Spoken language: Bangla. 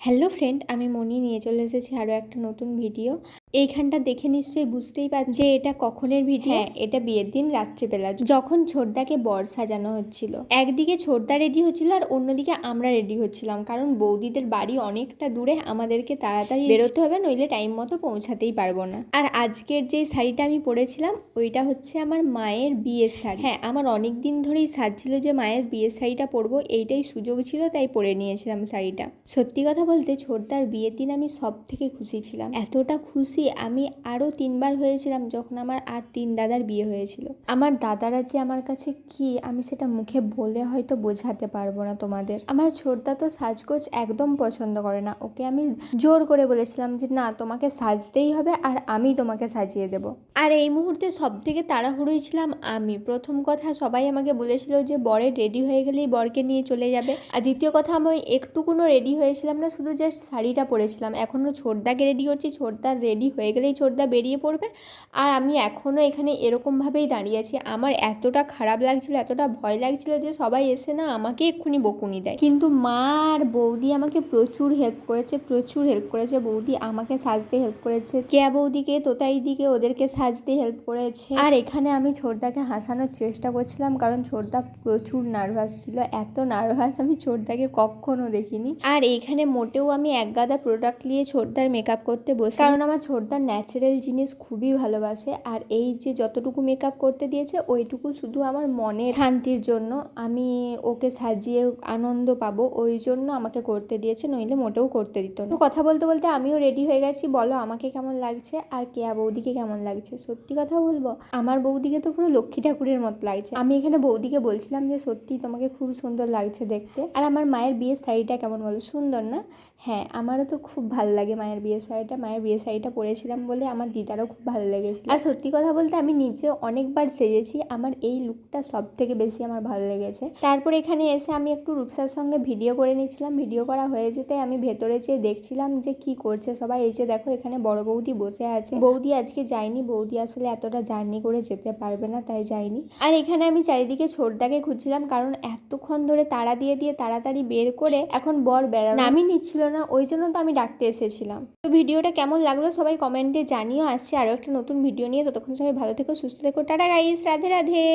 হ্যালো ফ্রেন্ড, আমি মনি নিয়ে চলে এসেছি আরও একটা নতুন ভিডিও। এইখানটা দেখে নিশ্চয়ই বুঝতেই পারছি যে এটা কখনের ভিডিও। হ্যাঁ, এটা বিয়ের দিন রাত্রিবেলা যখন ছোটদাকে বর সাজানো হচ্ছিল। একদিকে ছোটদা রেডি হচ্ছিল আর অন্যদিকে আমরা রেডি হচ্ছিলাম, কারণ বৌদিদের বাড়ি অনেকটা দূরে, আমাদেরকে তাড়াতাড়ি বেরোতে হবে, নইলে টাইম মতো পৌঁছাতেই পারবো না। আর আজকের যে শাড়িটা আমি পরেছিলাম ওইটা হচ্ছে আমার মায়ের বিয়ের শাড়ি। হ্যাঁ, আমার অনেক দিন ধরেই সাজছিল যে মায়ের বিয়ের শাড়িটা পরবো, এইটাই সুযোগ ছিল তাই পরে নিয়েছিলাম শাড়িটা। সত্যি কথা বলতে ছোটদার বিয়ের দিন আমি সব থেকে খুশি ছিলাম। এতটা খুশি আমি আরও 3বার হয়েছিলাম যখন আমার আর 3 দাদার বিয়ে হয়েছিল। আমার দাদারা যে আমার কাছে কি, আমি সেটা মুখে বলে হয়তো বোঝাতে পারবো না তোমাদের। আমার ছোটদা তো সাজগোজ একদম পছন্দ করে না, ওকে আমি জোর করে বলেছিলাম যে না, তোমাকে সাজতেই হবে আর আমি তোমাকে সাজিয়ে দেব। আর এই মুহূর্তে সব থেকে তাড়াহুড়োই ছিলাম আমি। প্রথম কথা, সবাই আমাকে বলেছিল যে বরের রেডি হয়ে গেলেই বরকে নিয়ে চলে যাবে। আর দ্বিতীয় কথা, আমি একটুকুনো রেডি হয়েছিলাম না, শুধু জাস্ট শাড়িটা পরেছিলাম। এখনও ছোটদাকে রেডি করছি, ছোটদা রেডি হয়ে গেলেই ছোটদা বেরিয়ে পড়বে, আর আমি এখনও এখানে এরকমভাবেই দাঁড়িয়ে আছি। আমার এতটা খারাপ লাগছিল, এতটা ভয় লাগছিল যে সবাই এসে না আমাকে এক্ষুনি বকুনি দেয়। কিন্তু মা আর বৌদি আমাকে প্রচুর হেল্প করেছে, প্রচুর হেল্প করেছে। বৌদি আমাকে সাজতে হেল্প করেছে, কেয়া বৌদিকে, তোতাইদিকে, ওদেরকে সাজতে হেল্প করেছে। আর এখানে আমি ছোটদাকে হাসানোর চেষ্টা করছিলাম, কারণ ছোটদা প্রচুর নার্ভাস ছিল। এত নার্ভাস আমি ছোটদাকে কখনো দেখিনি। আর এইখানে মোটেও আমি এক গাদা প্রোডাক্ট নিয়ে ছোটদার মেকআপ করতে বসি, কারণ আমার ছোটদার ন্যাচারাল জিনিস খুবই ভালোবাসে। আর এই যে যতটুকু মেকআপ করতে দিয়েছে ওইটুকু শুধু আমার মনের শান্তির জন্য, আমি ওকে সাজিয়ে আনন্দ পাবো ওই জন্য আমাকে করতে দিয়েছে, নইলে মোটেও করতে দিত না। তো কথা বলতে বলতে আমিও রেডি হয়ে গেছি। বলো আমাকে কেমন লাগছে আর কেয়া বৌদিকে কেমন লাগছে? সত্যি কথা বলবো, আমার বৌদিকে তো পুরো লক্ষ্মী ঠাকুরের মতো লাগছে। আমি এখানে বৌদিকে বলছিলাম যে সত্যি তোমাকে খুব সুন্দর লাগছে দেখতে। আর আমার মায়ের বিয়ের শাড়িটা কেমন বলো, সুন্দর না? হ্যাঁ, আমারও তো খুব ভালো লাগে মায়ের বিয়ের শাড়িটা। মায়ের বিয়ের শাড়িটা পরেছিলাম বলে আমার দিদারও খুব ভালো লেগেছিল। আর সত্যি কথা বলতে আমি নিজেও অনেকবার সেজেছি, আমার এই লুকটা সব থেকে বেশি আমার ভালো লেগেছে। তারপর এখানে এসে আমি একটু রূপসার সঙ্গে ভিডিও করে নিচ্ছিলাম। ভিডিও করা হয়ে যেতে আমি ভেতরে যেয়ে দেখছিলাম যে কি করছে সবাই। এই যে দেখো, এখানে বড় বৌদি বসে আছে। বৌদি আজকে যায়নি, বৌদি আসলে এতটা জার্নি করে যেতে পারবে না, তাই যায়নি। আর এখানে আমি চারিদিকে ছোটদাকে খুঁজছিলাম, কারণ এতক্ষণ ধরে তাড়া দিয়ে দিয়ে তাড়াতাড়ি বের করে এখন বর বেড়ানো নামই নিচ্ছিল না, ওই জন্য তো আমি ডাকতে এসেছিলাম। তো ভিডিওটা কেমন লাগলো সবাই কমেন্টে জানিও। আসছে আরও একটা নতুন ভিডিও নিয়ে, ততক্ষণ সবাই ভালো থেকো, সুস্থ থেকো, টাটা গাইস, রাধে রাধে।